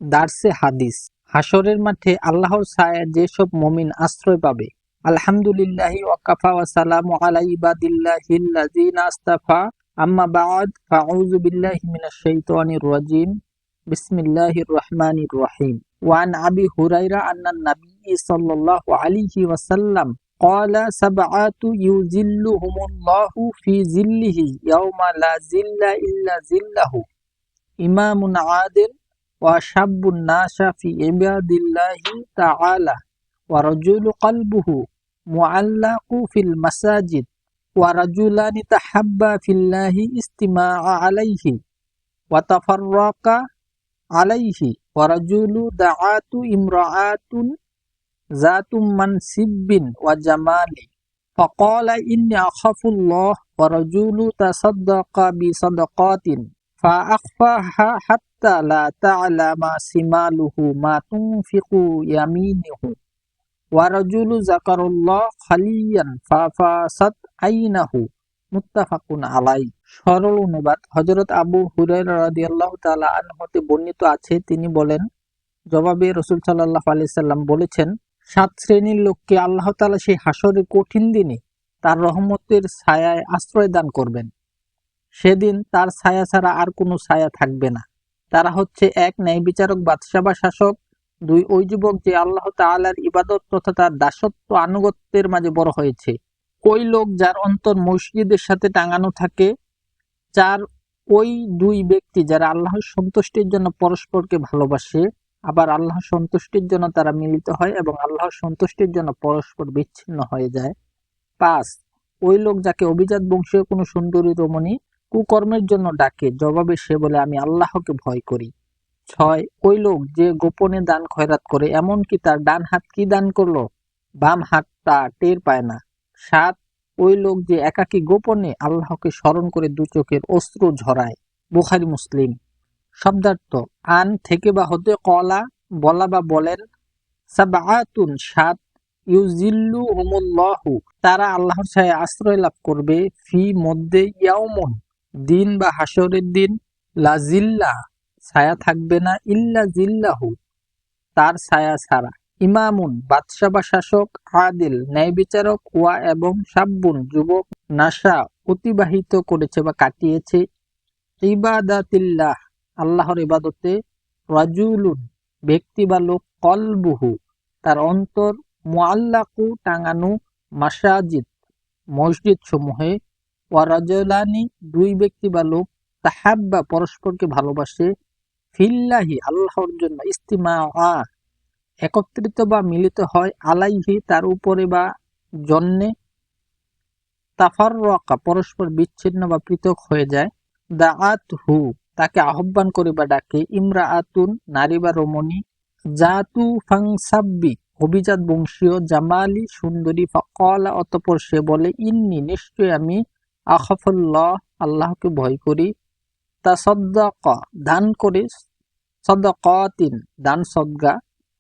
দার্সে হাদিস। হাসরের মাঠে আল্লাহর ছায়ায় যেসব মুমিন আশ্রয় পাবে। আলহামদুলিল্লাহি ওয়াকাফা ওয়া সালামু আলা ইবাদিল্লাহিল্লাযিনা আসতাফা আম্মা বা'দ ফাআউযু বিল্লাহি মিনাশ শাইতানির রাজীম বিসমিল্লাহির রহমানির রহিম ওয়ান আবি হুরায়রা আন্নান নাবিয়্যি সাল্লাল্লাহু আলাইহি ওয়াসাল্লাম قال سبعة يظلهم الله في ظله يوم لا ظل إلا ظله إمام عادل وشاب ناشأ في عباد الله تعالى ورجل قلبه معلق في المساجد ورجلان تحبا في الله استماع عليه وتفرق عليه ورجل دعات امرأة ذات منصب وجمال فقال إني أخاف الله ورجل تصدق بصدقات فأخفاها حتى لا تعلم شماله ما تنفق يمينه ورجل ذكر الله خليا ففاسد عينه মুত্তাফাকুন আলাই। সরল অনুবাদ। হযরত আবু হুরায়রা রাদিয়াল্লাহু তাআলা আনহু হতে বর্ণিত আছে, তিনি বলেন, জবাবে রাসূল সাল্লাল্লাহু আলাইহি সাল্লাম বলেছেন, 7 শ্রেণীর লোককে আল্লাহ তাআলা সেই হাসরের কঠিন দিনে তার রহমতের ছায়ায় আশ্রয় দান করবেন। সেদিন তার ছায়া ছাড়া আর কোনো ছায়া থাকবে না। তারা হচ্ছে 1 ন্যায় বিচারক বাদশা বা শাসক, 2 ওই যুবক যে আল্লাহ তাআলার ইবাদত তথা তার দাসত্ব আনুগত্যের মাঝে বড় হয়েছে, ওই লোক যার অন্তর মসজিদের সাথে টাঙানো থাকে, 4 ওই 2 ব্যক্তি যারা আল্লাহর সন্তুষ্টির জন্য পরস্পরকে ভালোবাসে, আবার আল্লাহর সন্তুষ্টির জন্য তারা মিলিত হয় এবং আল্লাহর সন্তুষ্টির জন্য পরস্পর বিচ্ছিন্ন হয়ে যায়। 5 ওই লোক যাকে অভিজাত বংশীয় কোনো সুন্দরী রমণী কুকর্মের জন্য ডাকে, জবাবে সে বলে আমি আল্লাহকে ভয় করি। 6 ওই লোক যে গোপনে দান খয়রাত করে, এমনকি তার ডান হাত কি দান করলো বাম হাত তা টের পায় না। 7 ওই লোক যে একাকী গোপনে আল্লাহকে স্মরণ করে 2 চোখের অশ্রু ঝরায়। বুখারী মুসলিম। শব্দার্থ, আন থেকে বা হতে, কলা বলা বা বলেন, সাবআতুন 7 ইউজিল্লুহুমুল্লাহু তারা আল্লাহর ছায়ায় আশ্রয় লাভ করবে, ফি মধ্যে, ইয়াউমুন দিন বা হাসরের দিন, লা জিল্লা ছায়া থাকবে না, ইল্লা জিল্লাহু তার ছায়া ছাড়া, ইমামুন বাদশা বা শাসক, আদিল ন্যায় বিচারক, ওয়া এবং শাব্বুন যুবক, নাশা অতিবাহিত করেছে বা কাটিয়েছে, ইবাদাতিল্লাহ আল্লাহর ইবাদতে, রাজুলুন ব্যক্তি বা লোক, কলবুহু তার অন্তর, মুআল্লাকু টাঙানো, মাসাজিদ মসজিদ সমূহে, ওয়া রাজুলানি 2 ব্যক্তি বা লোক, তাহাব্বা পরস্পরকে ভালোবাসে, ফিল্লাহি আল্লাহর জন্য, ইস্তিমাআ একত্রিত বা মিলিত হয়, আলাইহি তার উপরে বা জন্যে, তাফাররাকা পরস্পর বিচ্ছিন্ন বা পৃথক হয়ে যায়, দাআতহু তাকে আহ্বান করে বা ডাকে, ইমরাআতুন নারী বা রমণী, জাতু ফাংসাব্বি অভিজাত বংশীয়, জামালি সুন্দরী, ফাকালা অতঃপর সে বলে, ইন্নী নিশ্চয় আমি, আখাফুল্লাহ আল্লাহকে ভয় করি, তাসাদ্দাকা দান করে, সাদাকাতিন দান সদকা,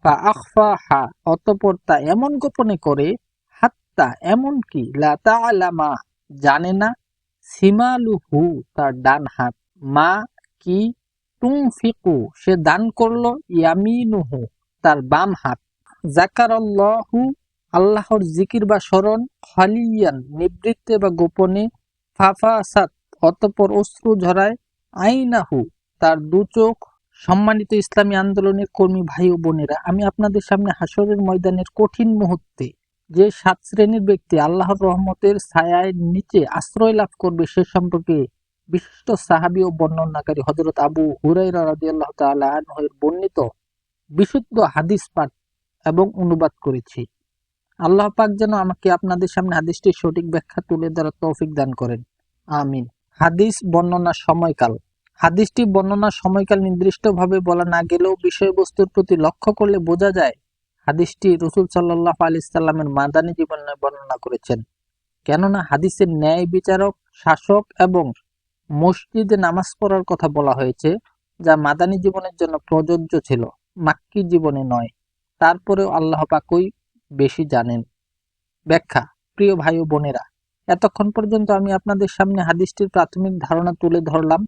ফাআখফাহা অতঃপর তা এমন গোপনে করে, হাত্তা এমনকি, লা তাআলামা জানে না, সিমালুহু তার ডান হাত, মা কি, তুনফিকু সে দান করলো, ইয়ামিনুহু তার বাম হাত, যাকারাল্লাহু আল্লাহর জিকির বা স্মরণ, খালিয়ান নিবৃত্তে বা গোপনে, ফাফাসাত অতঃপর অশ্রু ঝরায়, আইনাহু তার 2 চোখ। সম্মানিত ইসলামী আন্দোলনের কর্মী ভাই ও বোনেরা, আমি আপনাদের সামনে হাসরের ময়দানের কঠিন মুহূর্তে যে 7 শ্রেণীর ব্যক্তি আল্লাহর রহমতের ছায়ার নিচে আশ্রয় লাভ করবে সে সম্পর্কে বিশিষ্ট সাহাবী ও বর্ণনাকারী হযরত আবু হুরায়রা রাদিয়াল্লাহু তাআলা আনহু এর বর্ণিত বিশুদ্ধ হাদিস পাঠ এবং অনুবাদ করেছি। আল্লাহ পাক যেন আমাকে আপনাদের সামনে হাদিসটির সঠিক ব্যাখ্যা তুলে ধরার তৌফিক দান করেন, আমিন। হাদিস বর্ণনার সময়কাল। হাদিসটি বর্ণনার সময়কাল নির্দিষ্টভাবে বলা না গেলেও বিষয়বস্তুর প্রতি লক্ষ্য করলে বোঝা যায় হাদিসটি রাসূল সাল্লাল্লাহু আলাইহি সাল্লামের মাদানী জীবনে বর্ণনা করেছেন। কেননা হাদিসের ন্যায় বিচারক, শাসক এবং মসজিদে নামাজ পড়ার কথা বলা হয়েছে, যা মাদানী জীবনের জন্য প্রযোজ্য ছিল, মাক্কি জীবনে নয়। তারপরেও আল্লাহ পাকই বেশি জানেন। ব্যাখ্যা। প্রিয় ভাই ও বোনেরা, এতক্ষণ পর্যন্ত আমি আপনাদের সামনে হাদিসটির প্রাথমিক ধারণা তুলে ধরলাম।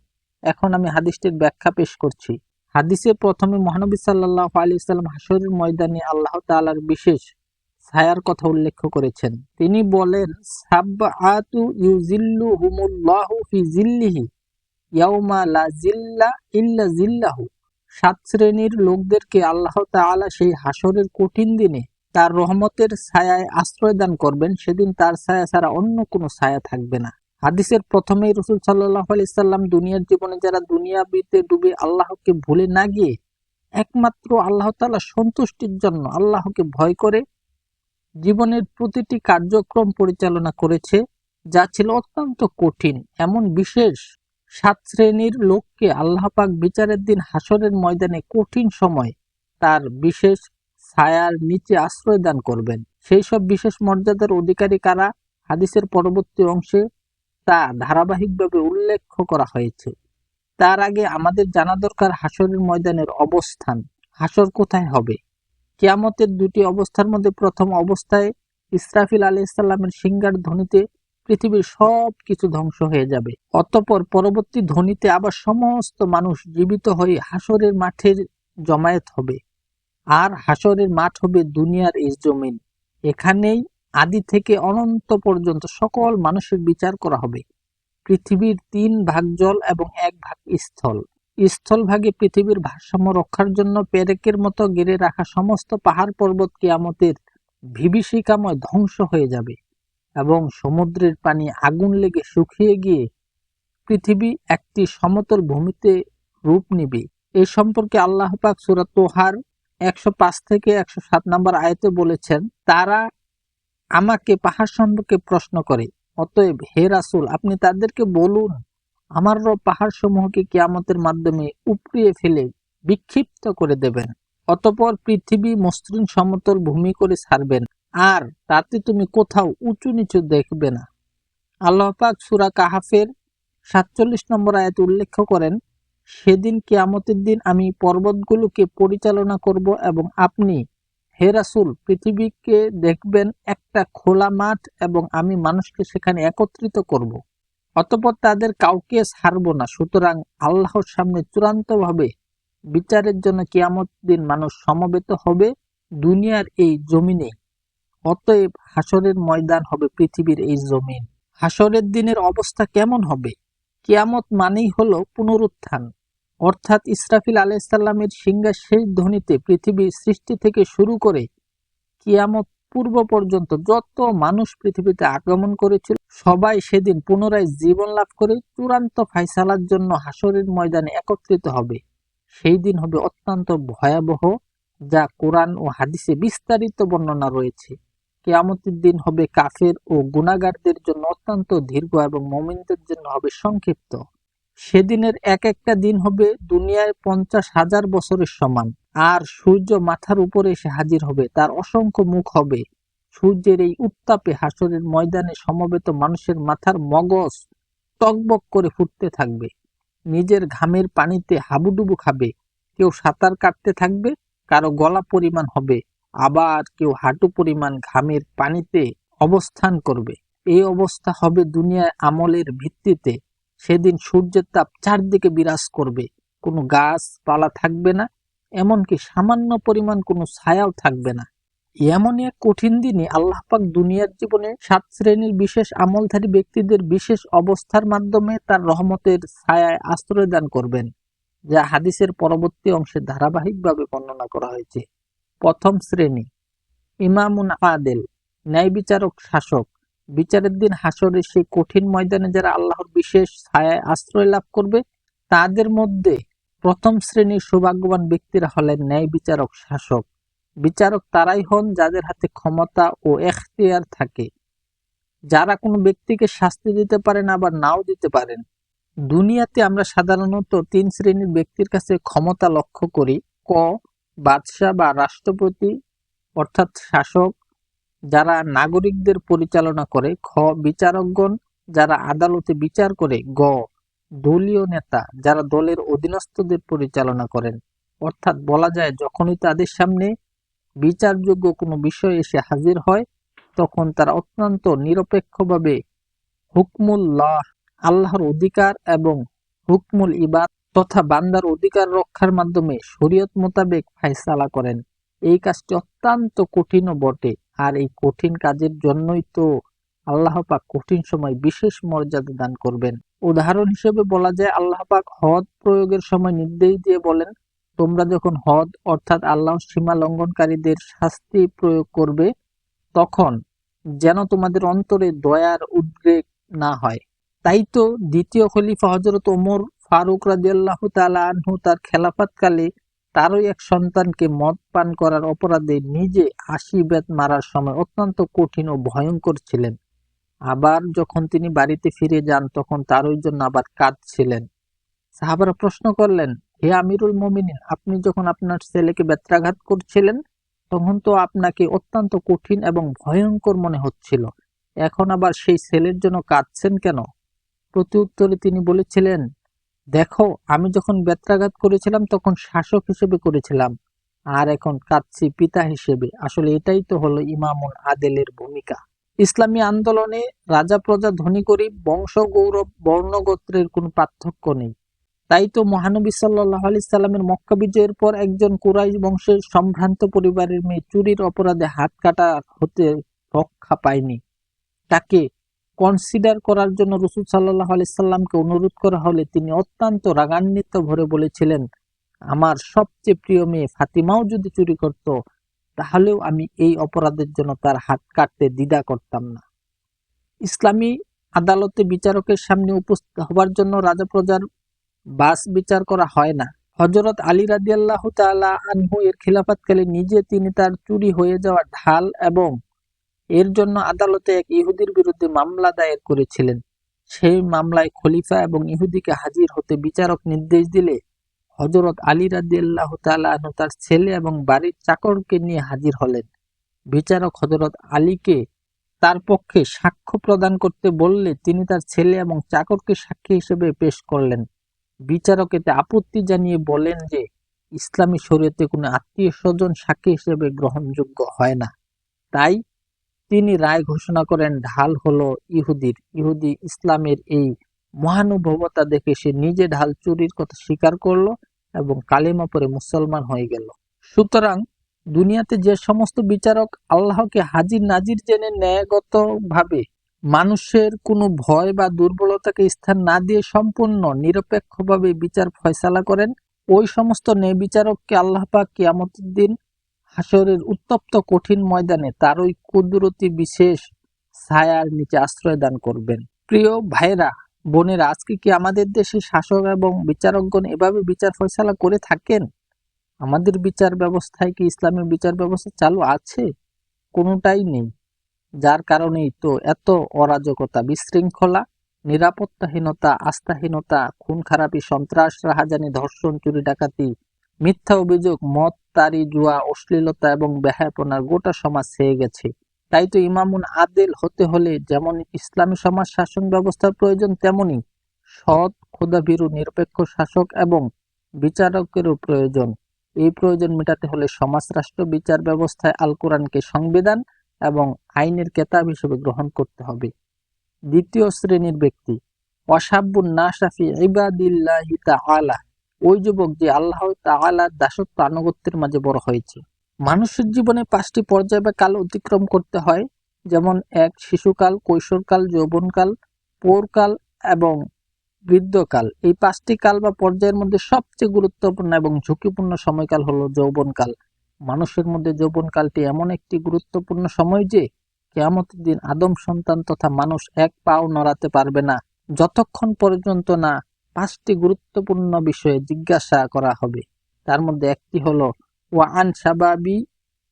এখন আমি হাদিসটির ব্যাখ্যা পেশ করছি। হাদিসে প্রথমে মহানবী সাল্লাল্লাহু আলাইহি সাল্লাম হাশরের ময়দানে আল্লাহ তাআলার বিশেষ ছায়ার কথা উল্লেখ করেছেন। তিনি বলেন, সাবআতু ইউজিল্লুহুমুল্লাহু ফি জিল্লিহি ইয়াউমা লা জিল্লা ইল্লা জিল্লাহু। ৭ শ্রেণীর লোকদেরকে আল্লাহ তাআলা সেই হাশরের কঠিন দিনে তার রহমতের ছায়ায় আশ্রয় দান করবেন, সেদিন তার ছায়া ছাড়া অন্য কোনো ছায়া থাকবে না। হাদিসের প্রথমেই রাসূল সাল্লাল্লাহু আলাইহি সাল্লাম দুনিয়ার জীবনে যারা দুনিয়াবিতে ডুবে আল্লাহকে ভুলে না গিয়ে একমাত্র আল্লাহ তাআলার সন্তুষ্টির জন্য আল্লাহকে ভয় করে জীবনের প্রতিটি কার্যক্রম পরিচালনা করেছে, যা ছিল অত্যন্ত কঠিন, এমন বিশেষ ৭ শ্রেণীর লোককে আল্লাহ পাক বিচারের দিন হাশরের ময়দানে কঠিন সময় তার বিশেষ ছায়ার নিচে আশ্রয় দান করবেন। সেই সব বিশেষ মর্যাদার অধিকারী কারা, হাদিসের পরবর্তী অংশে তা ধারাবাহিকভাবে উল্লেখ করা হয়েছে। তার আগে আমাদের জানা দরকার হাশরের ময়দানের অবস্থান। হাশর কোথায় হবে? কিয়ামতের দুটি অবস্থার মধ্যে প্রথম অবস্থায় ইসরাফিল আলাইহিস সালামের সিংহার ধ্বনিতে পৃথিবীর সব কিছু ধ্বংস হয়ে যাবে। অতঃপর পরবর্তী ধ্বনিতে আবার সমস্ত মানুষ জীবিত হয়ে হাশরের মাঠের জমায়েত হবে। আর হাশরের মাঠ হবে দুনিয়ার এই জমিন। এখানেই আদি থেকে অনন্ত পর্যন্ত সকল মানুষের বিচার করা হবে। পৃথিবীর ৩ ভাগ জল এবং ১ ভাগ স্থল। স্থলভাগে পৃথিবীর ভারসাম্য রক্ষার জন্য পেরেকের মতো ঘিরে রাখা সমস্ত পাহাড় পর্বত কিয়ামতের বিভীষিকাময় ধ্বংস হয়ে যাবে এবং সমুদ্রের পানি আগুন লেগে শুকিয়ে গিয়ে পৃথিবী একটি সমতল ভূমিতে রূপ নিবে। এ সম্পর্কে আল্লাহ পাক সূরা তোহার ১০৫ থেকে ১০৭ নম্বর আয়াতে বলেছেন, তারা আমাকে পাহাড় সম্পর্কে প্রশ্ন করে, অতএব হে রাসূল আপনি তাদেরকে বলুন, আমার রব পাহাড় সমূহকে কিয়ামতের মাধ্যমে উপড়িয়ে ফেলে বিক্ষিপ্ত করে দেবেন। অতঃপর পৃথিবী মসৃণ সমতল ভূমি করে ছাড়বেন, আর তাতে তুমি কোথাও উঁচু নিচু দেখবে না। আল্লাহ পাক সূরা কাহাফের ৪৭ নম্বর আয়াতে উল্লেখ করেন, সেদিন কিয়ামতের দিন আমি পর্বতগুলোকে পরিচালনা করব এবং আপনি হে রাসূল পৃথিবীকে দেখবেন একটা খোলা মাঠ এবং আমি মানুষকে সেখানে একত্রিত করব। অতঃপর তাদের কাউকে ছাড়ব না। সুতরাং আল্লাহর সামনে চূড়ান্তভাবে বিচারের জন্য কিয়ামত দিন মানুষ সমবেত হবে দুনিয়ার এই জমিনে। অতএব হাশরের ময়দান হবে পৃথিবীর এই জমিন। হাশরের দিনের অবস্থা কেমন হবে? কিয়ামত মানেই হলো পুনরুত্থান, অর্থাৎ ইসরাফিল আলাইহিস সালামের সিংহার শেষ ধ্বনিতে পৃথিবীর সৃষ্টি থেকে শুরু করে কিয়ামত পূর্ব পর্যন্ত যত মানুষ পৃথিবীতে আগমন করেছিল সবাই সেদিন পুনরায় জীবন লাভ করে চূড়ান্ত ফায়সালার জন্য হাশরের ময়দানে একত্রিত হবে। সেই দিন হবে অত্যন্ত ভয়াবহ, যা কোরআন ও হাদিসে বিস্তারিত বর্ণনা রয়েছে। কিয়ামতের দিন হবে কাফের ও গুনাহগারদের জন্য অত্যন্ত দীর্ঘ এবং মুমিনদের জন্য হবে সংক্ষিপ্ত। সেদিনের এক একটা দিন হবে দুনিয়ায় ৫০,০০০ বছরের সমান। আর সূর্য মাথার উপরে এসে হাজির হবে, তার অসংখ্য মুখ হবে। সূর্যের এই উত্তাপে হাশরের ময়দানে সমবেত মানুষের মাথার মগজ টগবগ করে ফুটতে থাকবে, নিজের ঘামের পানিতে হাবুডুবু খাবে। কেউ সাঁতার কাটতে থাকবে, কারো গলা পরিমাণ হবে, আবার কেউ হাঁটু পরিমাণ ঘামের পানিতে অবস্থান করবে। এই অবস্থা হবে দুনিয়ায় আমলের ভিত্তিতে। সেদিন সূর্যের তাপ চারদিকে বিরাজ করবে, কোনো গাছপালা থাকবে না, এমনকি সামান্য পরিমাণ কোনো ছায়াও থাকবে না। এমনই এক কঠিন দিনে আল্লাহ পাক দুনিয়ার জীবনে ৭ শ্রেণীর বিশেষ আমলধারী ব্যক্তিদের বিশেষ অবস্থার মাধ্যমে তার রহমতের ছায়ায় আশ্রয় দান করবেন, যা হাদিসের পরবর্তী অংশে ধারাবাহিকভাবে বর্ণনা করা হয়েছে। প্রথম শ্রেণী, ইমামুন আদেল, ন্যায় বিচারক শাসক। বিচারের দিন হাশরের সেই কঠিন ময়দানে যারা আল্লাহর বিশেষ ছায়ায় আশ্রয় লাভ করবে তাদের মধ্যে প্রথম শ্রেণীর সৌভাগ্যবান ব্যক্তিরা হলেন ন্যায় বিচারক শাসক। বিচারক তারাই হন যাদের হাতে ক্ষমতা ও এখতিয়ার থাকে, যারা কোনো ব্যক্তিকে শাস্তি দিতে পারেন আবার নাও দিতে পারেন। দুনিয়াতে আমরা সাধারণত ৩ শ্রেণীর ব্যক্তির কাছে ক্ষমতা লক্ষ্য করি। ক, বাদশাহ বা রাষ্ট্রপতি অর্থাৎ শাসক, যারা নাগরিকদের পরিচালনা করে। খ, বিচারকগণ, যারা আদালতে বিচার করে। গ, দলীয় নেতা, যারা দলের অধীনস্থদের পরিচালনা করেন। অর্থাৎ বলা যায় যখনই তাদের সামনে বিচারযোগ্য কোনো বিষয় এসে হাজির হয় তখন তারা অত্যন্ত নিরপেক্ষভাবে হুকমুল্লাহ, আল্লাহর অধিকার এবং হুকমুল ইবাদ তথা বান্দার অধিকার রক্ষার মাধ্যমে শরীয়ত মোতাবেক ফায়সালা করেন। এই কাজটি অত্যন্ত কঠিনও বটে, আর এই কঠিন কাজের জন্যই তো আল্লাহ পাক কঠিন সময় বিশেষ মর্যাদা দান করবেন। উদাহরণ হিসেবে বলা যায়, আল্লাহ পাক হদ প্রয়োগের সময় নির্দেশ দিয়ে বলেন, তোমরা যখন হদ অর্থাৎ আল্লাহর সীমা লঙ্ঘনকারীদের শাস্তি প্রয়োগ করবে, তখন যেন তোমাদের অন্তরে দয়ার উদ্রেক না হয়। তাই তো দ্বিতীয় খলিফা হযরত ওমর ফারুক রাদিয়াল্লাহু তাআলা আনহু তার খেলাফতকালে তারই এক সন্তানকে মদ পান করার অপরাধে নিজে ৮০ বেত মারার সময় অত্যন্ত কঠিন ও ভয়ঙ্কর ছিলেন। আবার যখন তিনি বাড়িতে ফিরে যান, তখন তারই জন্য আবার কাঁদছিলেন। সাহাবারা প্রশ্ন করলেন, হে আমিরুল মুমিনিন, আপনি যখন আপনার ছেলেকে বেত্রাঘাত করছিলেন, তখন তো আপনাকে অত্যন্ত কঠিন এবং ভয়ঙ্কর মনে হচ্ছিল, এখন আবার সেই ছেলের জন্য কাঁদছেন কেন? প্রত্যুত্তরে তিনি বলেছিলেন, দেখো, আমি যখন বেত্রাঘাত করেছিলাম তখন শাসক হিসেবে করেছিলাম, আর এখন কাঁদছি পিতা হিসেবে। আসলে এটাই তো হলো ইমামুল আদেলের ভূমিকা। ইসলামী আন্দোলনে রাজা প্রজা ধনী গরিব বংশ গৌরব বর্ণগোত্রের কোনো পার্থক্য নেই। তাই তো মহানবী সাল্লাল্লাহু আলাইহি সাল্লামের মক্কা বিজয়ের পর একজন কুরাইশ বংশের সম্ভ্রান্ত পরিবারের মেয়ে চুরির অপরাধে হাত কাটা হতে রক্ষা পায়নি। তাকে কনসিডার করার জন্য রাসূল সাল্লাল্লাহু আলাইহি সাল্লামকে অনুরোধ করা হলে তিনি অত্যন্ত রাগান্বিত ভরে বলেছিলেন, আমার সবচেয়ে প্রিয় মেয়ে ফাতিমাও যদি চুরি করত, তাহলেও আমি এই অপরাধের জন্য তার হাত কাটতে দ্বিধা করতাম না। ইসলামী আদালতে বিচারকের সামনে উপস্থিত হবার জন্য রাজা প্রজার বাস বিচার করা হয় না। হযরত আলী রাদিয়াল্লাহু তাআলা আনহু এর খিলাফতকালে নিজে তিনি তার চুরি হয়ে যাওয়া ঢাল এবং এর জন্য আদালতে এক ইহুদির বিরুদ্ধে মামলা দায়ের করেছিলেন। সেই মামলায় খলিফা এবং ইহুদিকে হাজির হতে বিচারক নির্দেশ দিলে হযরত আলী রাদিয়াল্লাহু তাআলা আনহু তার ছেলে এবং বাড়ির চাকরকে নিয়ে হাজির হলেন। বিচারক হযরত আলীকে তার পক্ষে সাক্ষ্য প্রদান করতে বললে তিনি তার ছেলে এবং চাকরকে সাক্ষী হিসেবে পেশ করলেন। বিচারক এতে আপত্তি জানিয়ে বলেন যে ইসলামী শরীয়তে কোনো আত্মীয় স্বজন সাক্ষী হিসেবে গ্রহণযোগ্য হয় না। তাই তিনি রায় ঘোষণা করেন, ঢাল হলো ইহুদির। ইহুদি ইসলামের এই মহানুভবতা দেখে সে নিজে ঢাল চুরির কথা স্বীকার করলো এবং কালেমা পড়ে মুসলমান হয়ে গেল। সুতরাং দুনিয়াতে যে সমস্ত বিচারক আল্লাহকে হাজির নাজির জেনে ন্যায়গতভাবে মানুষের কোনো ভয় বা দুর্বলতাকে স্থান না দিয়ে সম্পূর্ণ নিরপেক্ষভাবে বিচার ফয়সালা করেন, ওই সমস্ত ন্যায় বিচারককে আল্লাহ পাক কিয়ামতের দিন হাসরের উত্তপ্ত কঠিন ময়দানে তার ওই কুদরতি বিশেষ ছায়ার নিচে আশ্রয় দান করবেন। প্রিয় ভাইরা বোনেরা, আজকে কি আমাদের দেশে শাসক এবং বিচারকগণ এভাবে বিচার ফয়সালা করে থাকেন? আমাদের বিচার ব্যবস্থায় কি ইসলামী বিচার ব্যবস্থা চালু আছে? কোনোটাই নেই। যার কারণেই তো এত অরাজকতা, বিশৃঙ্খলা, নিরাপত্তাহীনতা, আস্থাহীনতা, খুন খারাপি, সন্ত্রাস, রাহাজানি, ধর্ষণ, চুরি ডাকাতি, মিথ্যা অভিযোগ, মদ, তারি, জুয়া, অশ্লীলতা এবং বেহায়াপনার গোটা সমাজ ছেয়ে গেছে। তাই তো ইমামুন আদেল হতে হলে যেমন ইসলামী সমাজ শাসন ব্যবস্থার প্রয়োজন, তেমনি সৎ, খোদাভীরু, নিরপেক্ষ শাসক এবং বিচারকেরও প্রয়োজন। এই প্রয়োজন মেটাতে হলে সমাজ রাষ্ট্র বিচার ব্যবস্থায় আল কোরআনকে সংবিধান এবং আইনের কেতাব হিসেবে গ্রহণ করতে হবে। দ্বিতীয় শ্রেণীর ব্যক্তি, ওয়াশাবুন নাশা ফি ইবাদিল্লাহি তাআলা, ওই যুবক যে আল্লাহ তাআলার দাসত্ব আনুগত্যের মাঝে বড় হয়েছে। মানুষের জীবনে 5টি পর্যায় বা কাল অতিক্রম করতে হয়, যেমন 1 শিশুকাল, কৈশোরকাল, যৌবনকাল, পৌরকাল এবং বৃদ্ধকাল। এই 5টি কাল বা পর্যায়ের মধ্যে সবচেয়ে গুরুত্বপূর্ণ এবং ঝুঁকিপূর্ণ সময়কাল হলো যৌবনকাল। মানুষের মধ্যে যৌবনকালটি এমন একটি গুরুত্বপূর্ণ সময় যে কিয়ামতের দিন আদম সন্তান তথা মানুষ এক পাও নড়াতে পারবে না, যতক্ষণ পর্যন্ত না 5টি গুরুত্বপূর্ণ বিষয়ে জিজ্ঞাসা করা হবে। তার মধ্যে একটি হলো ওয়ান শাবাবি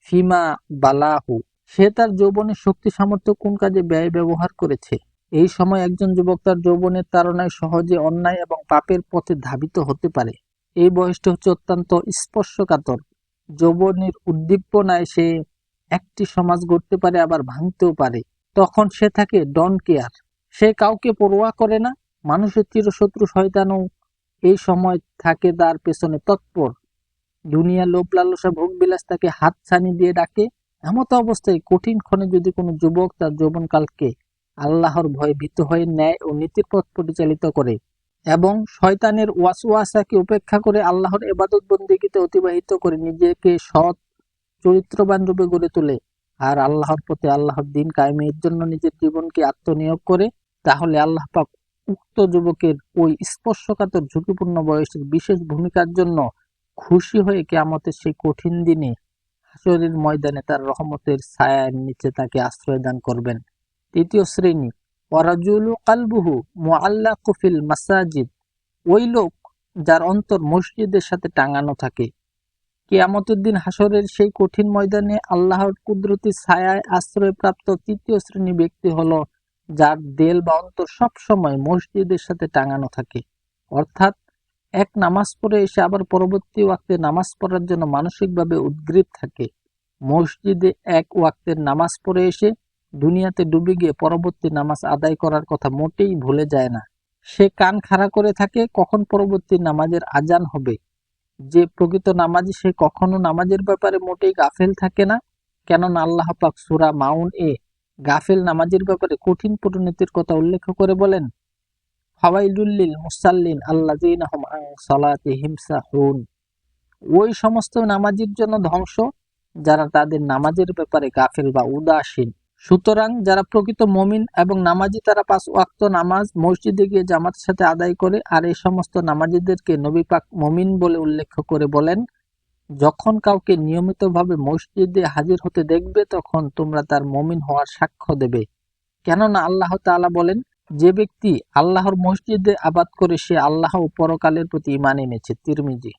ফিমা বালাহু, সে তার যৌবনের শক্তি সামর্থ্য কোন কাজে ব্যয় ব্যবহার করেছে। এই সময় একজন যুবক তার যৌবনের তাড়নায় সহজে অন্যায় এবং পাপের পথে ধাবিত হতে পারে। এই বয়সটি হচ্ছে অত্যন্ত স্পর্শকাতর। যৌবনের উদ্দীপনায় সে একটি সমাজ গড়তে পারে, আবার ভাঙতেও পারে। তখন সে থাকে ডন কেয়ার, সে কাউকে পরোয়া করে না। মানুষের চিরশত্রু শয়তানও এই সময় থাকে তার পেছনে তৎপর। দুনিয়া, লোভ লালসা, ভোগ বিলাস তাকে হাতছানি দিয়ে ডাকে। এমত অবস্থায় কঠিন ক্ষণে যদি কোনো যুবক তার যৌবনকালকে আল্লাহর ভয়ে ভীত হয়ে ন্যায় ও নীতির পথ পরিচালিত করে এবং শয়তানের ওয়াসওয়াসাকে উপেক্ষা করে আল্লাহর ইবাদত বন্দেগীতে অতিবাহিত করে নিজেকে সৎ চরিত্রবান রূপে গড়ে তোলে আর আল্লাহর প্রতি আল্লাহর দিন কায়েমের জন্য নিজের জীবনকে আত্মনিয়োগ করে, তাহলে আল্লাহ পাক উক্ত যুবকের ওই স্পর্শকাতর ঝুঁকিপূর্ণ বয়সের বিশেষ ভূমিকার জন্য খুশি হয়ে কিয়ামতের সেই কঠিন দিনে হাশরের ময়দানে তার রহমতের ছায়ার নিচে তাকে আশ্রয় দান করবেন। তৃতীয় শ্রেণী, ওয়ারাজুলু কালবুহু মুআল্লাকু ফিল মাসাজিদ, ওই লোক যার অন্তর মসজিদের সাথে টাঙানো থাকে। কিয়ামতের দিন হাশরের সেই কঠিন ময়দানে আল্লাহর কুদরতি ছায়ায় আশ্রয়প্রাপ্ত তৃতীয় শ্রেণী ব্যক্তি হলো যার দেল বা অন্তর সবসময় মসজিদের সাথে টাঙানো থাকে, অর্থাৎ এক নামাজ পড়ে এসে আবার পরবর্তী ওয়াক্তে নামাজ পড়ার জন্য মানসিকভাবে উদ্গ্রীব থাকে। মসজিদে এক ওয়াক্তের নামাজ পড়ে এসে দুনিয়াতে ডুবে গিয়ে পরবর্তী নামাজ আদায় করার কথা মোটেই ভুলে যায় না। সে কান খাড়া করে থাকে কখন পরবর্তী নামাজের আজান হবে। যে প্রকৃত নামাজি সে কখনো নামাজের ব্যাপারে মোটেই গাফেল থাকে না, কেননা আল্লাহ পাক সূরা মাউন এ গাফেল নামাজের ব্যাপারে কঠিন পরিণতির কথা উল্লেখ করে বলেন, ফাওয়াইলুল লিল মুসাল্লিন আল্লাযীনা হুম আন সালাতিহিম সাহুন, ওই সমস্ত নামাজীর জন্য ধ্বংস যারা তাদের নামাজের ব্যাপারে গাফেল বা উদাসীন। সুতরাং যারা প্রকৃত মুমিন এবং নামাজি তারা 5 ওয়াক্ত নামাজ মসজিদে গিয়ে জামাতের সাথে আদায় করে, আর এই সমস্ত নামাজিদেরকে নবী পাক মুমিন বলে উল্লেখ করে বলেন, যখন কাউকে নিয়মিতভাবে মসজিদে হাজির হতে দেখবে তখন তোমরা তার মুমিন হওয়ার সাক্ষ্য দেবে, কেননা আল্লাহ তাআলা বলেন, যে ব্যক্তি আল্লাহর মসজিদে আবাদ করে সে আল্লাহ ও পরকালের প্রতি ঈমান এনেছে। তিরমিজি।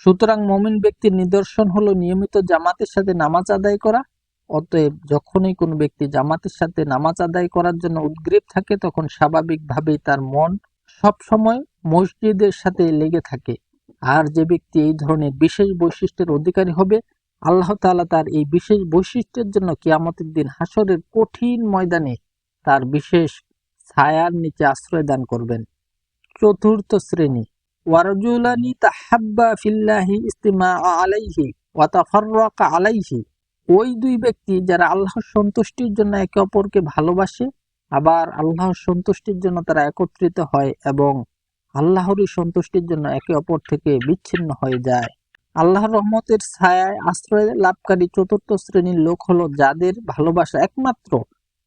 সুতরাং মুমিন ব্যক্তির নিদর্শন হলো নিয়মিত জামাতের সাথে নামাজ আদায় করা। অতএব যখনই কোনো ব্যক্তি জামাতের সাথে নামাজ আদায় করার জন্য উদ্গ্রীব থাকে তখন স্বাভাবিকভাবেই তার মন সব সময় মসজিদের সাথে লেগে থাকে। আর যে ব্যক্তি এই ধরনের বিশেষ বৈশিষ্ট্যের অধিকারী হবে, আল্লাহ তাআলা তার এই বিশেষ বৈশিষ্ট্যের জন্য কিয়ামতের দিন হাশরের কঠিন ময়দানে তার বিশেষ ছায়ার নিচে আশ্রয় দান করবেন। চতুর্থ শ্রেণী, ওয়ারজুলানি তাহাব্বা ফিল্লাহি ইস্তিমা আলাইহি ওয়া তাফাররাকা আলাইহি, ওই দুই ব্যক্তি যারা আল্লাহর সন্তুষ্টির জন্য একে অপরকে ভালোবাসে, আবার আল্লাহর সন্তুষ্টির জন্য তারা একত্রিত হয় এবং আল্লাহরই সন্তুষ্টির জন্য একে অপর থেকে বিচ্ছিন্ন হয়ে যায়। আল্লাহর রহমতের ছায়ায় আশ্রয় লাভকারী চতুর্থ শ্রেণীর লোক হলো যাদের ভালোবাসা একমাত্র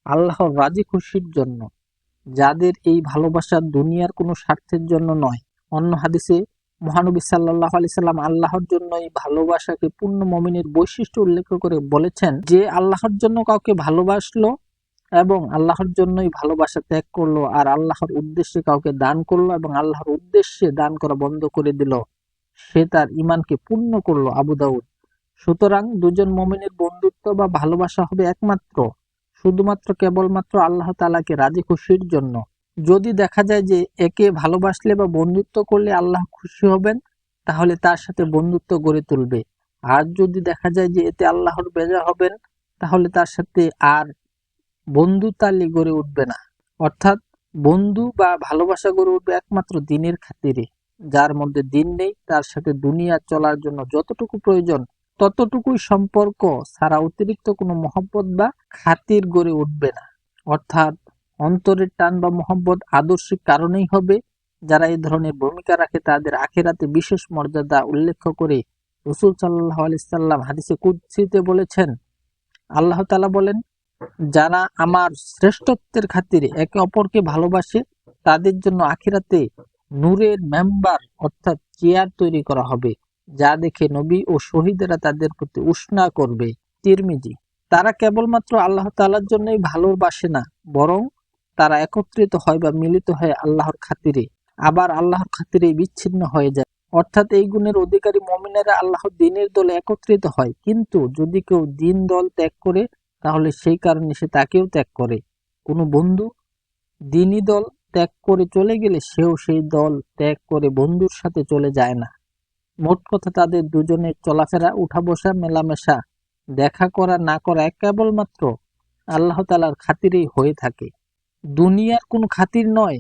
আল্লাহর রাজি খুশির জন্য, যাদের এই ভালোবাসা দুনিয়ার কোনো স্বার্থের জন্য নয়। অন্য হাদিসে মহানবী সাল্লাল্লাহু আলাইহি সাল্লাম আল্লাহর জন্য এই ভালোবাসাকে পূর্ণ মুমিনের বৈশিষ্ট্য উল্লেখ করে বলেছেন, যে আল্লাহর জন্য কাউকে ভালোবাসলো এবং আল্লাহর জন্যই ভালোবাসা ত্যাগ করলো আর আল্লাহর উদ্দেশ্যে কাউকে দান করলো এবং আল্লাহর উদ্দেশ্যে দান করা বন্ধ করে দিল, সে তার ঈমানকে পূর্ণ করলো। আবু দাউদ। সুতরাং দুজন মুমিনের বন্ধুত্ব বা ভালোবাসা হবে একমাত্র শুধুমাত্র কেবলমাত্র আল্লাহ তাআলাকে রাজি খুশির জন্য। যদি দেখা যায় যে একে ভালোবাসলে বা বন্ধুত্ব করলে আল্লাহ খুশি হবেন, তাহলে তার সাথে বন্ধুত্ব গড়ে তুলবে। আর যদি দেখা যায় যে এতে আল্লাহর বেজা হবেন, তাহলে তার সাথে আর বন্ধুতালি গড়ে উঠবে না। অর্থাৎ বন্ধু বা ভালোবাসা গড়ে উঠবে একমাত্র দ্বীনের খাতিরে। যার মধ্যে দ্বীন নেই তার সাথে দুনিয়া চলার জন্য যতটুকু প্রয়োজন ততটুকুই সম্পর্ক ছাড়া অতিরিক্ত কোনো মহব্বত বা খাতির গড়ে উঠবে না। অর্থাৎ অন্তরের টান বা মহব্বত আদর্শিক কারণেই হবে। যারা এই ধরনের ভূমিকা রাখে তাদের আখিরাতে বিশেষ মর্যাদা উল্লেখ করে রাসূল সাল্লাল্লাহু আলাইহি সাল্লাম হাদিসে কুদসিতে বলেছেন, আল্লাহ তাআলা বলেন, যারা আমার শ্রেষ্ঠত্বের খাতিরে একে অপরকে ভালোবাসে তাদের জন্য আখিরাতে নূরের মেম্বার অর্থাৎ চেয়ার তৈরি করা হবে, যা দেখে নবী ও শহীদেরা তাদের প্রতি উষ্ণা করবে। তিরমিজি। তারা কেবলমাত্র আল্লাহ তাআলার জন্যই ভালোবাসে না, বরং তারা একত্রিত হয় বা মিলিত হয় আল্লাহর খাতিরে, আবার আল্লাহর খাতিরে বিচ্ছিন্ন হয়ে যায়। অর্থাৎ এই গুণের অধিকারী মুমিনেরা আল্লাহর দ্বীনের দলে একত্রিত হয়, কিন্তু যদি কেউ দ্বীন দল ত্যাগ করে তাহলে সেই কারণে সে তাকেও ত্যাগ করে। কোনো বন্ধু দ্বীনি দল ত্যাগ করে চলে গেলে সেও সেই দল ত্যাগ করে বন্ধুর সাথে চলে যায় না। মোট কথা তাদের দুজনের চলাফেরা, উঠা বসা, মেলামেশা, দেখা করা না করা কেবলমাত্র আল্লাহ তাআলার খাতিরেই হয়ে থাকে, দুনিয়ার কোনো খাতির নয়।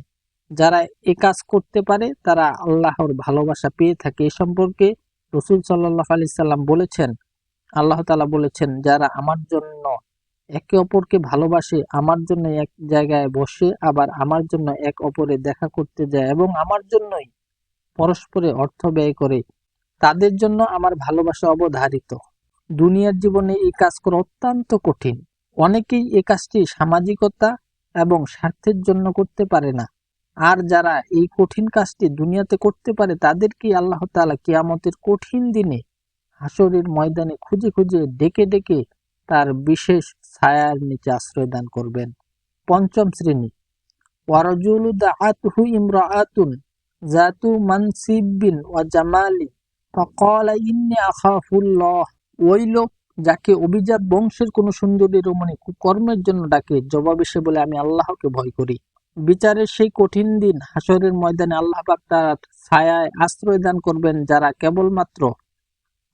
যারা এ কাজ করতে পারে তারা আল্লাহর ভালোবাসা পেয়ে থাকে। এ সম্পর্কে রাসূল সাল্লাল্লাহু আলাইহি সাল্লাম বলেছেন, আল্লাহ তাআলা বলেছেন, যারা আমার জন্য একে অপরকে ভালোবাসে, আমার জন্য এক জায়গায় বসে আবার আমার জন্য এক অপরে দেখা করতে যায় এবং আমার জন্যই পরস্পরে অর্থ ব্যয় করে, তাদের জন্য আমার ভালোবাসা অবধারিত। দুনিয়ার জীবনে এই কাজ করা অত্যন্ত কঠিন। অনেকেই এই কাজটি সামাজিকতা এবং স্বার্থের জন্য করতে পারে না। আর যারা এই কঠিন কাজটি দুনিয়াতে করতে পারে তাদেরকেই আল্লাহ তাআলা কিয়ামতের কঠিন দিনে হাসরের ময়দানে খুঁজে খুঁজে ডেকে ডেকে তার বিশেষ ছায়ার নিচে আশ্রয় দান করবেন। পঞ্চম শ্রেণী, ওয়ারজুলু দাআতহু ইমরাআতুন যাতু মানসিবিন ওয়া জামালি ফাকালা ইন্নী আখাফুল্লাহ। ওই লোক যাকে অভিজাত বংশের কোন সুন্দরী রমণী কুকর্মের জন্য ডাকে, জবাবে সে বলে আমি আল্লাহকে ভয় করি। বিচারের সেই কঠিন দিন হাসরের ময়দানে আল্লাহ পাক তার ছায়ায় আশ্রয় দান করবেন যারা কেবলমাত্র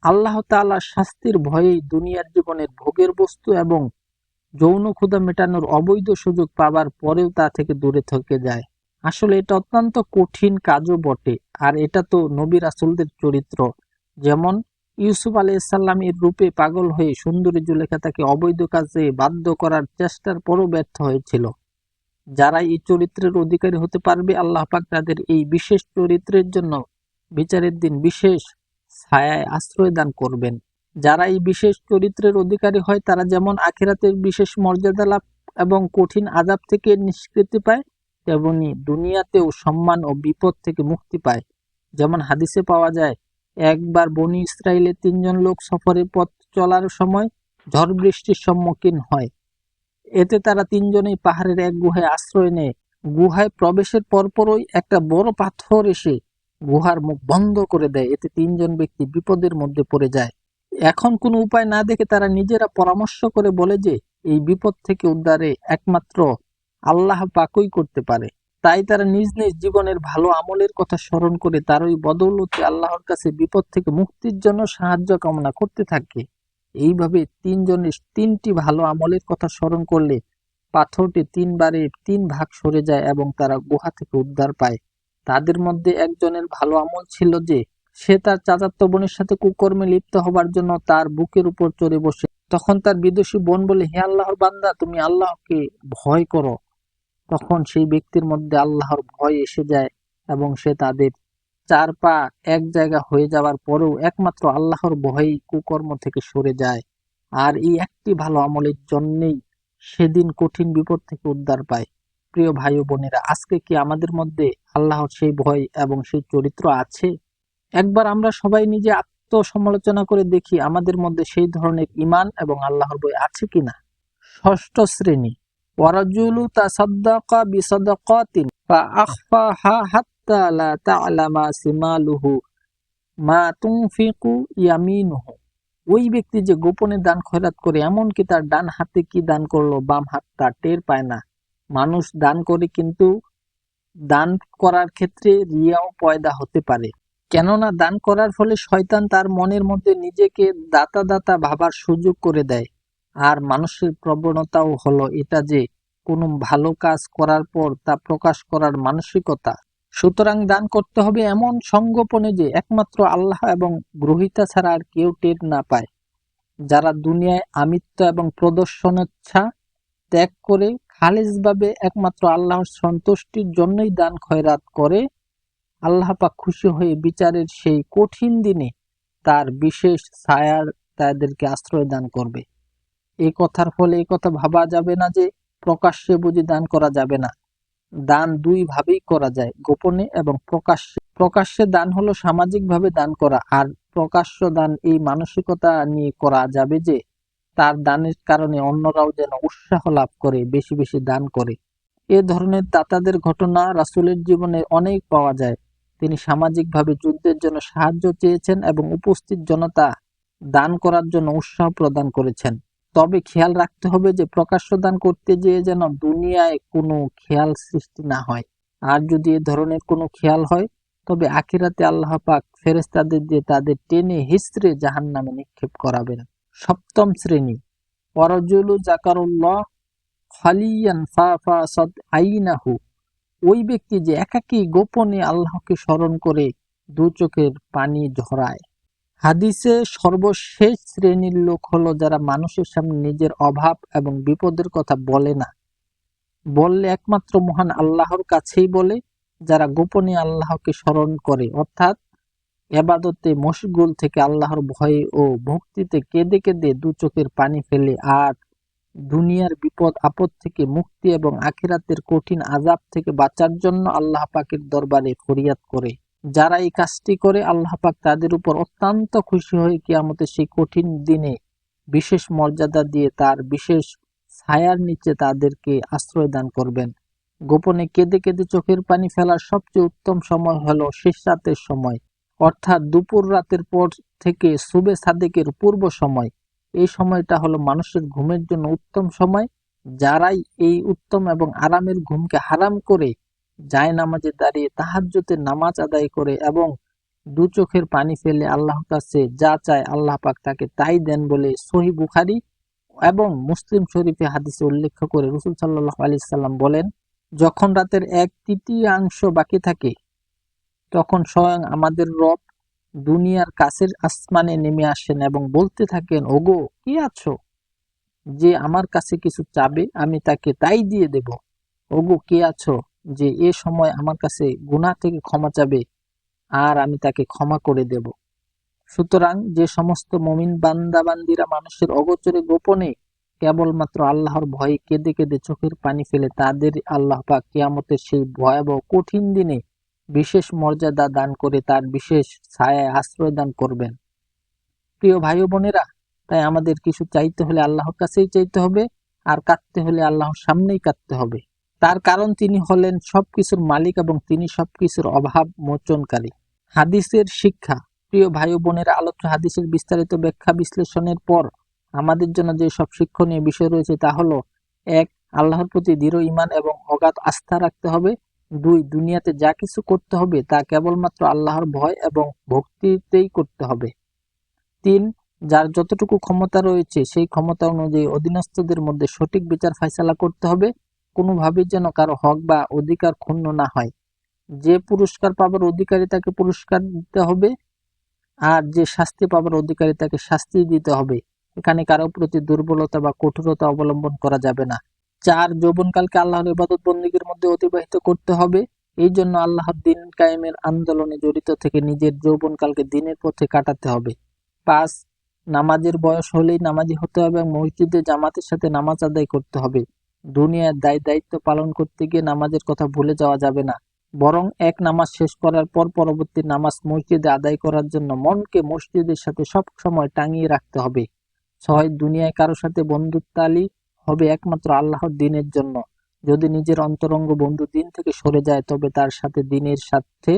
আল্লাহ তাআলার শাস্তির ভয়েই দুনিয়ার জীবনের ভোগের বস্তু এবং যৌন ক্ষুধা মেটানোর অবৈধ সুযোগ পাবার পরেও তা থেকে দূরে থেকে যায়। আসলে এটা অত্যন্ত কঠিন কাজও বটে। আর এটা তো নবী রাসূলদের চরিত্র। যেমন ইউসুফ আলাইহিসসালাম এর রূপে পাগল হয়ে সুন্দরী জুলেখা তাকে অবৈধ কাজে বাধ্য করার চেষ্টার পরও ব্যর্থ হয়েছিল। যারা এই চরিত্রের অধিকারী হতে পারবে, আল্লাহ পাক তাদের এই বিশেষ চরিত্রের জন্য বিচারের দিন বিশেষ ছায়ায় আশ্রয় দান করবেন। যারা এই বিশেষ চরিত্রের অধিকারী হয় তারা যেমন আখিরাতের বিশেষ মর্যাদা লাভ এবং কঠিন আযাব থেকে নিষ্কৃতি পায়, তেমনি দুনিয়াতেও সম্মান ও বিপদ থেকে মুক্তি পায়। যেমন হাদিসে পাওয়া যায়, একবার বনী ইসরাইলের ৩ জন লোক সফরের পথ চলার সময় ঝড় বৃষ্টির সম্মুখীন হয়। এতে তারা ৩ জনেই পাহাড়ের এক গুহায় আশ্রয় নেয়। গুহায় প্রবেশের পরপরই একটা বড় পাথর এসে গুহার মুখ বন্ধ করে দেয়। এতে ৩ জন ব্যক্তি বিপদের মধ্যে পড়ে যায়। এখন কোনো উপায় না দেখে তারা নিজেরা পরামর্শ করে বলে যে এই বিপদ থেকে উদ্ধারে একমাত্র আল্লাহ পাকই করতে পারে। তাই তারা নিজ নিজ জীবনের ভালো আমলের কথা স্মরণ করে তার ওই বদৌলতে আল্লাহর কাছে বিপদ থেকে মুক্তির জন্য সাহায্য কামনা করতে থাকে। এইভাবে ৩ জনের ৩টি ভালো আমলের কথা স্মরণ করলে পাথরটি ৩ বারে ৩ ভাগ সরে যায় এবং তারা গুহা থেকে উদ্ধার পায়। তাদের মধ্যে একজনের ভালো আমল ছিল যে সে তার চাচাতো বোনের সাথে কুকর্মে লিপ্ত হবার জন্য তার বুকের উপর চড়ে বসে। তখন তার বিদুষী বোন বলে, হে আল্লাহর বান্দা, তুমি আল্লাহকে ভয় করো। তখন সেই ব্যক্তির মধ্যে আল্লাহর ভয় এসে যায় এবং সে তাদের ৪ পা এক জায়গা হয়ে যাওয়ার পরেও একমাত্র আল্লাহর ভয়েই কুকর্ম থেকে সরে যায়। আর এই একটি ভালো আমলের জন্যেই সেদিন কঠিন বিপদ থেকে উদ্ধার পায়। প্রিয় ভাই ও বোনেরা, আজকে কি আমাদের মধ্যে আল্লাহর সেই ভয় এবং সেই চরিত্র আছে? একবার আমরা সবাই নিজে আত্মসমালোচনা করে দেখি আমাদের মধ্যে সেই ধরনের ঈমান এবং আল্লাহর ভয় আছে কিনা। ষষ্ঠ শ্রেণী, ওয়ারাজুলু তাসাদ্দাকা বিসাদাকাতিন ফাআখফাহা হাত্তা লা তা'লামা শিমালুহু মা তুনফিকু ইয়ামিনুহু। ওই ব্যক্তি যে গোপনে দান খয়রাত করে, এমনকি তার ডান হাতে কি দান করলো বাম হাত তা টের পায় না। মানুষ দান করে, কিন্তু দান করার ক্ষেত্রে রিয়াও পয়দা হতে পারে। কেননা দান করার ফলে শয়তান তার মনের মধ্যে নিজেকে দাতা দাতা ভাবার সুযোগ করে দেয়। আর মানুষের প্রবণতাও হলো এটা যে কোনো ভালো কাজ করার পর তা প্রকাশ করার মানসিকতা। সুতরাং দান করতে হবে এমন সংগোপনে যে একমাত্র আল্লাহ এবং গ্রহীতা ছাড়া আর কেউ টের না পায়। যারা দুনিয়ায় আমিত্ব এবং প্রদর্শনেচ্ছা ত্যাগ করে খালিসভাবে একমাত্র আল্লাহর সন্তুষ্টির জন্যই দান খয়রাত করে, আল্লাহ পাক খুশি হয়ে বিচারের সেই কঠিন দিনে তার বিশেষ ছায়ার তাদেরকে আশ্রয় দান করবে। এই কথার ফলে এই কথা ভাবা যাবে না যে প্রকাশ্যে বুঝি দান করা যাবে না। দান দুই ভাবেই করা যায়, গোপনে এবং প্রকাশ্যে। প্রকাশ্যে দান হলো সামাজিকভাবে দান করা, আর প্রকাশ্য দান এই মানসিকতা নিয়ে করা যাবে যে তার দানের কারণে অন্যরাও যেন উৎসাহ লাভ করে, বেশি বেশি দান করে। এ ধরনের দাতাদের ঘটনা রাসূলের জীবনে অনেক পাওয়া যায়। তিনি সামাজিকভাবে যুদ্ধের জন্য সাহায্য চেয়েছেন এবং উপস্থিত জনতা দান করার জন্য উৎসাহ প্রদান করেছেন। তবে খেয়াল রাখতে হবে যে প্রকাশ্য দান করতে যেয়ে যেন দুনিয়ায় কোনো খেয়াল সৃষ্টি না হয়। আর যদি এ ধরনের কোনো খেয়াল হয় তবে আখিরাতে আল্লাহ পাক ফেরেশতাদের দিয়ে তাদের টেনে হিঁচড়ে জাহান্নামে নিক্ষেপ করাবেন। সপ্তম শ্রেণী, ওয়ারাজুলু যাকারুল্লাহ খালিয়ান ফাফাসাদ আইনাহু। ওই ব্যক্তি যে একাকী গোপনে আল্লাহকে স্মরণ করে দু চোখের পানি ঝরায়। হাদিসে সর্বশেষ শ্রেণীর লোক হলো যারা মানুষের সামনে নিজের অভাব এবং বিপদের কথা বলে না, বললে একমাত্র মহান আল্লাহর কাছেই বলে, যারা গোপনে আল্লাহকে স্মরণ করে অর্থাৎ এবাদতে মশগুল থেকে আল্লাহর ভয়ে ও ভক্তিতে কেঁদে কেঁদে দু চোখের পানি ফেলে, আর দুনিয়ার বিপদ আপদ থেকে মুক্তি এবং আখিরাতের কঠিন আযাব থেকে বাঁচার জন্য আল্লাহ পাকের দরবারে ফরিয়াদ করে। যারা এই কাজটি করে আল্লাহ পাক তাদের উপর অত্যন্ত খুশি হয়ে কিয়ামতের সেই কঠিন দিনে বিশেষ মর্যাদা দিয়ে তার বিশেষ ছায়ার নিচে তাদেরকে আশ্রয় দান করবেন। গোপনে কেঁদে কেঁদে চোখের পানি ফেলার সবচেয়ে উত্তম সময় হলো শেষ রাতের সময়, অর্থাৎ দুপুর রাতের পর থেকে সুবে সাদেকের পূর্ব সময়। এই সময়টা হলো মানুষের ঘুমের জন্য উত্তম সময়। যারাই এই উত্তম এবং আরামের ঘুমকে হারাম করে জায়নামাজে দাঁড়িয়ে তাহাজ্জুদের নামাজ আদায় করে এবং দু চোখের পানি ফেলে আল্লাহর কাছে যা চায় আল্লাহ পাক তাকে তাই দেন বলে সহিহ বুখারী এবং মুসলিম শরীফে হাদিসে উল্লেখ করে রাসূল সাল্লাল্লাহু আলাইহি সাল্লাম বলেন, যখন রাতের 1/3 বাকি থাকে তখন স্বয়ং আমাদের রব দুনিয়ার কাছের আসমানে নেমে আসেন এবং বলতে থাকেন, ওগো কে আছো? যে আমার কাছে কিছু চাবে আমি তাকে তাই দিয়ে দেব। ওগো কে আছো যে এ সময় আমার কাছে গুনাহ থেকে ক্ষমা চাবে আর আমি তাকে ক্ষমা করে দেব। সুতরাং যে সমস্ত মুমিন বান্দাবান্দিরা মানুষের অগোচরে গোপনে কেবলমাত্র আল্লাহর ভয়ে কেঁদে কেঁদে চোখের পানি ফেলে তাদের আল্লাহ পাক কিয়ামতের সেই ভয়াবহ কঠিন দিনে বিশেষ মর্যাদা দান করে তার বিশেষ ছায়ায় আশ্রয় দান করবেন। প্রিয় ভাই ও বোনেরা, তাই আমাদের কিছু চাইতে হলে আল্লাহর কাছেই চাইতে হবে, আর কাঁদতে হলে আল্লাহর সামনেই কাঁদতে হবে। তার কারণ তিনি হলেন সবকিছুর মালিক এবং তিনি সবকিছুর অভাব মোচনকারী। হাদিসের শিক্ষা। প্রিয় ভাই ও বোনেরা, আলোচ্য হাদিসের বিস্তারিত ব্যাখ্যা বিশ্লেষণের পর আমাদের জন্য যে সব শিক্ষণীয় বিষয় রয়েছে তা হলো: 1. আল্লাহর প্রতি দৃঢ় ঈমান এবং অগাধ আস্থা রাখতে হবে। 2. দুনিয়াতে যা কিছু করতে হবে তা কেবলমাত্র আল্লাহর ভয় এবং ভক্তিতেই করতে হবে। 3. যার যতটুকু ক্ষমতা রয়েছে সেই ক্ষমতা অনুযায়ী অধীনস্থদের মধ্যে সঠিক বিচার ফায়সালা করতে হবে, কোনোভাবেই যেন কারো হক বা অধিকার ক্ষুণ্ণ না হয়। যে পুরস্কার পাবার অধিকারী তাকে পুরস্কার দিতে হবে, আর যে শাস্তি পাবার অধিকারী তাকে শাস্তি দিতে হবে। এখানে কারো প্রতি দুর্বলতা বা কঠোরতা অবলম্বন করা যাবে না। 4. যৌবনকালকে আল্লাহর ইবাদত বন্দেগীর মধ্যে অতিবাহিত করতে হবে। এই জন্য আল্লাহর দ্বীন কায়েমের আন্দোলনে জড়িত থেকে নিজের যৌবনকালকে দ্বীনের পথে কাটাতে হবে। 5. নামাজের বয়স হলেই নামাজি হতে হবে এবং মসজিদে জামাতের সাথে নামাজ আদায় করতে হবে। দুনিয়ার দায়িত্ব পালন করতে গিয়ে নামাজের কথা ভুলে যাওয়া যাবে না, বরং এক নামাজ শেষ করার পর পরবর্তী নামাজ মসজিদে আদায় করার জন্য মনকে মসজিদের সাথে সব সময় টাঙিয়ে রাখতে হবে। 6. দুনিয়ায় কারো সাথে বন্ধুত্বালি হবে একমাত্র আল্লাহর দ্বীনের জন্য। যদি নিজের অন্তরঙ্গ বন্ধু দ্বীন থেকে সরে যায় তবে তার সাথে দ্বীনের সাথে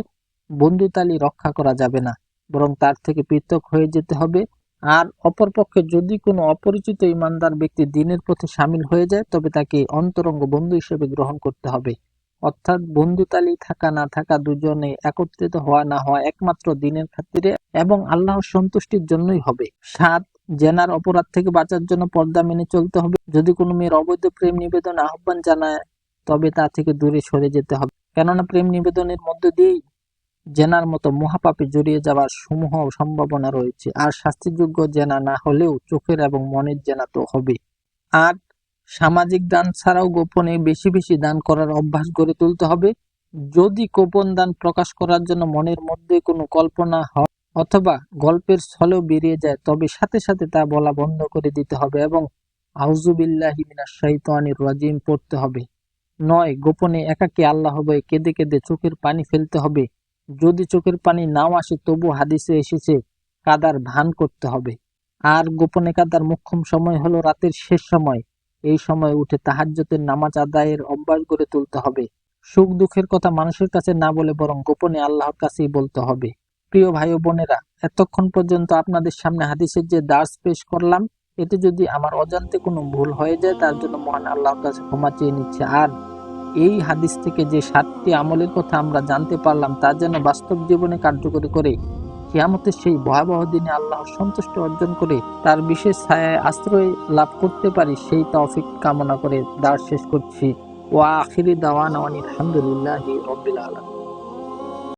বন্ধুতালি রক্ষা করা যাবে না, বরং তার থেকে পৃথক হয়ে যেতে হবে। আর অপরপক্ষে যদি কোনো অপরিচিত ইমানদার ব্যক্তি দ্বীনের পথে সামিল হয়ে যায় তবে তাকে অন্তরঙ্গ বন্ধু হিসেবে গ্রহণ করতে হবে। অর্থাৎ বন্ধুতালি থাকা না থাকা, দুজনে একত্রিত হওয়া না হওয়া একমাত্র দ্বীনের খাতিরে এবং আল্লাহর সন্তুষ্টির জন্যই হবে। 7. জেনার অপরাধ থেকে বাঁচার জন্য পর্দা মেনে চলতে হবে। যদি কোনো মেয়ের অবৈধ প্রেম নিবেদন আহ্বান জানায় তবে তা থেকে দূরে সরে যেতে হবে, কেননা প্রেম নিবেদনের মধ্য দিয়েই জেনার মতো মহাপাপে জড়িয়ে যাওয়ার সমূহ সম্ভাবনা রয়েছে। আর শাস্তিযোগ্য জেনা না হলেও চোখের এবং মনের জেনা তো হবে। 8. সামাজিক দান ছাড়াও গোপনে বেশি বেশি দান করার অভ্যাস গড়ে তুলতে হবে। যদি গোপন দান প্রকাশ করার জন্য মনের মধ্যে কোনো কল্পনা হয় অথবা গল্পের ছলেও বেরিয়ে যায় তবে সাথে সাথে তা বলা বন্ধ করে দিতে হবে এবং আউযুবিল্লাহি মিনাশ শাইতানির রাজিম পড়তে হবে। 9. গোপনে একাকী আল্লাহ ভয়ে কেঁদে কেঁদে চোখের পানি ফেলতে হবে। যদি চোখের পানি নাও আসে তবু হাদিসে এসেছে কাদার ভান করতে হবে। আর গোপনে কাদার মোক্ষম সময় হলো রাতের শেষ সময়। এই সময় উঠে তাহাজ্জুদের নামাজ আদায়ের অভ্যাস গড়ে তুলতে হবে। সুখ দুঃখের কথা মানুষের কাছে না বলে বরং গোপনে আল্লাহর কাছেই বলতে হবে। প্রিয় ভাই ও বোনেরা, এতক্ষণ পর্যন্ত আপনাদের সামনে হাদিসের যে দার্স পেশ করলাম, এতে যদি আমার অজান্তে কোনো ভুল হয়ে যায় তার জন্য মহান আল্লাহর কাছে ক্ষমা চেয়ে নিচ্ছে। আর এই হাদিস থেকে যে 7টি আমলের কথা আমরা জানতে পারলাম তা যেন বাস্তব জীবনে কার্যকরী করে কিয়ামতের সেই ভয়াবহ দিনে আল্লাহর সন্তুষ্টি অর্জন করে তার বিশেষ ছায়ায় আশ্রয় লাভ করতে পারি, সেই তৌফিক কামনা করে দার্স শেষ করছি। ওয়া আখিরি দাওয়ানা আনিল হামদুলিল্লাহি রাব্বিল আলামিন।